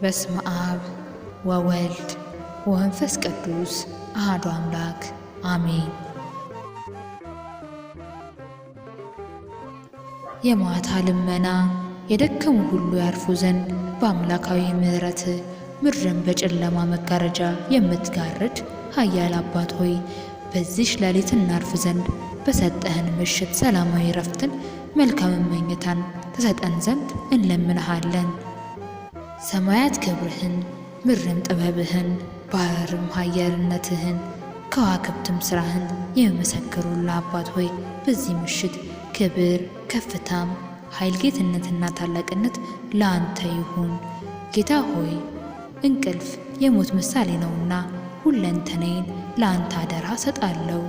በስመ አብ ወወልድ ወመንፈስ ቅዱስ አሐዱ አምላክ አሜን። የማታ ልመና የደከሙ ሁሉ ያርፉ ዘንድ በአምላካዊ ምሕረት ምድርን በጨለማ መጋረጃ የምትጋርድ ኃያል አባት ሆይ በዚህ ሌሊት እናርፍ ዘንድ በሰጠህን ምሽት ሰላማዊ ረፍትን መልካም መኝታን ተሰጠን ዘንድ እንለምንሃለን። ሰማያት ክብርህን ምድርም ጥበብህን ባህርም ኃያልነትህን ከዋክብትም ሥራህን የሚመሰክሩልህ አባት ሆይ በዚህ ምሽት ክብር ከፍታም ኃይል ጌትነትና ታላቅነት ለአንተ ይሁን። ጌታ ሆይ እንቅልፍ የሞት ምሳሌ ነውና ሁለንተናዬን ለአንተ አደራ ሰጣለሁ።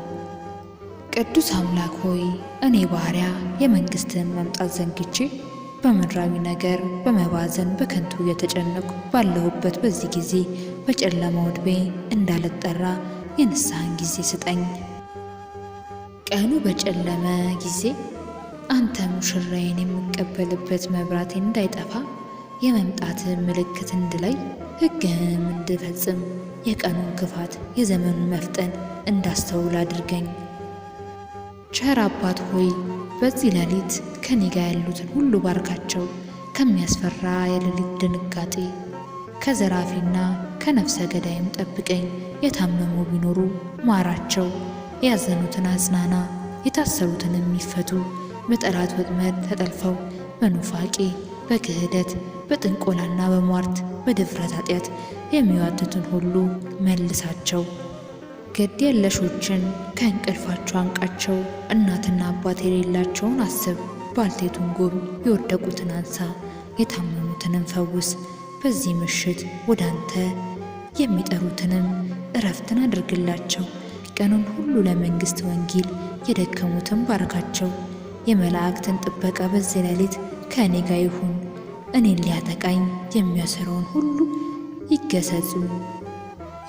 ቅዱስ አምላክ ሆይ እኔ ባሪያ የመንግሥትን መምጣት ዘንግቼ በምድራዊ ነገር በመባዘን በከንቱ እየተጨነቁ ባለሁበት በዚህ ጊዜ በጨለማው ዕድሜ እንዳልጠራ የንስሐን ጊዜ ስጠኝ። ቀኑ በጨለመ ጊዜ አንተ ሙሽራዬን የምቀበልበት መብራቴን እንዳይጠፋ የመምጣትን ምልክት እንድላይ ሕግህንም እንድፈጽም የቀኑን ክፋት የዘመኑን መፍጠን እንዳስተውል አድርገኝ። ቸር አባት ሆይ በዚህ ሌሊት ከኔ ጋር ያሉትን ሁሉ ባርካቸው። ከሚያስፈራ የሌሊት ድንጋጤ ከዘራፊና ከነፍሰ ገዳይም ጠብቀኝ። የታመሙ ቢኖሩ ማራቸው፣ ያዘኑትን አጽናና፣ የታሰሩትንም ይፈቱ። በጠላት ወጥመድ ተጠልፈው በኑፋቄ በክህደት በጥንቆላና በሟርት በድፍረት ኃጢአት የሚዋትቱን ሁሉ መልሳቸው። ግድ የለሾችን ከእንቅልፋቸው አንቃቸው። እናትና አባት የሌላቸውን አስብ። ባልቴቱን ጎብኝ፣ የወደቁትን አንሳ፣ የታመሙትንም ፈውስ። በዚህ ምሽት ወደ አንተ የሚጠሩትንም እረፍትን አድርግላቸው። ቀኑን ሁሉ ለመንግሥት ወንጌል የደከሙትን ባርካቸው። የመላእክትን ጥበቃ በዚህ ሌሊት ከእኔ ጋር ይሁን። እኔን ሊያጠቃኝ የሚያሰረውን ሁሉ ይገሰጹ።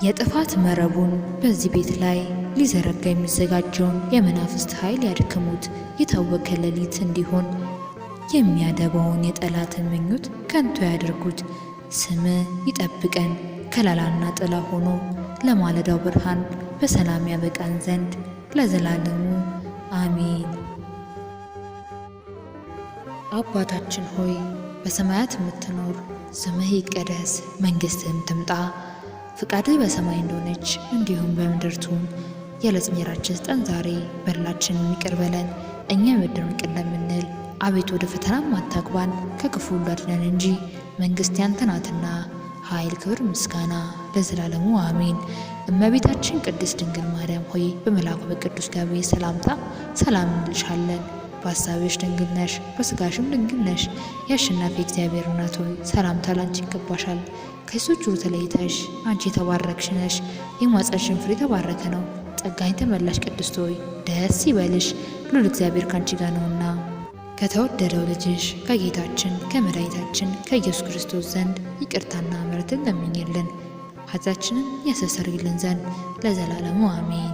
የጥፋት መረቡን በዚህ ቤት ላይ ሊዘረጋ የሚዘጋጀውን የመናፍስት ኃይል ያድክሙት። የታወከ ሌሊት እንዲሆን የሚያደባውን የጠላትን ምኞት ከንቱ ያድርጉት። ስም ይጠብቀን ከለላና ጥላ ሆኖ ለማለዳው ብርሃን በሰላም ያበቃን ዘንድ ለዘላለሙ አሜን። አባታችን ሆይ በሰማያት የምትኖር ስምህ ይቀደስ፣ መንግሥትህም ትምጣ፣ ፍቃድህ በሰማይ እንደሆነች እንዲሁም በምድር ትሁን። የዕለት እንጀራችንን ስጠን ዛሬ፣ በደላችንን ይቅር በለን እኛ የበደሉንን ይቅር እንደምንል፣ አቤቱ ወደ ፈተናም አታግባን ከክፉ ሁሉ አድነን እንጂ መንግሥት ያንተ ናትና ኃይል፣ ክብር፣ ምስጋና ለዘላለሙ አሜን። እመቤታችን ቅድስት ድንግል ማርያም ሆይ በመልአኩ በቅዱስ ገብርኤል ሰላምታ ሰላም እንልሻለን። በሐሳብሽ ድንግል ነሽ፣ በሥጋሽም ድንግል ነሽ። የአሸናፊ እግዚአብሔር እናት ሆይ ሰላምታ ላንቺ ይገባሻል። ከሴቶች ሁሉ ተለይተሽ አንቺ የተባረክሽ ነሽ፣ የማኅፀንሽም ፍሬ የተባረከ ነው። ጸጋን የተመላሽ ቅድስት ሆይ ደስ ይበልሽ፣ ልዑል እግዚአብሔር ካንቺ ጋር ነውና ከተወደደው ልጅሽ ከጌታችን ከመድኃኒታችን ከኢየሱስ ክርስቶስ ዘንድ ይቅርታና ምሕረትን ለምኝልን ኃጢአታችንን ያስተሰርይልን ዘንድ ለዘላለሙ አሜን።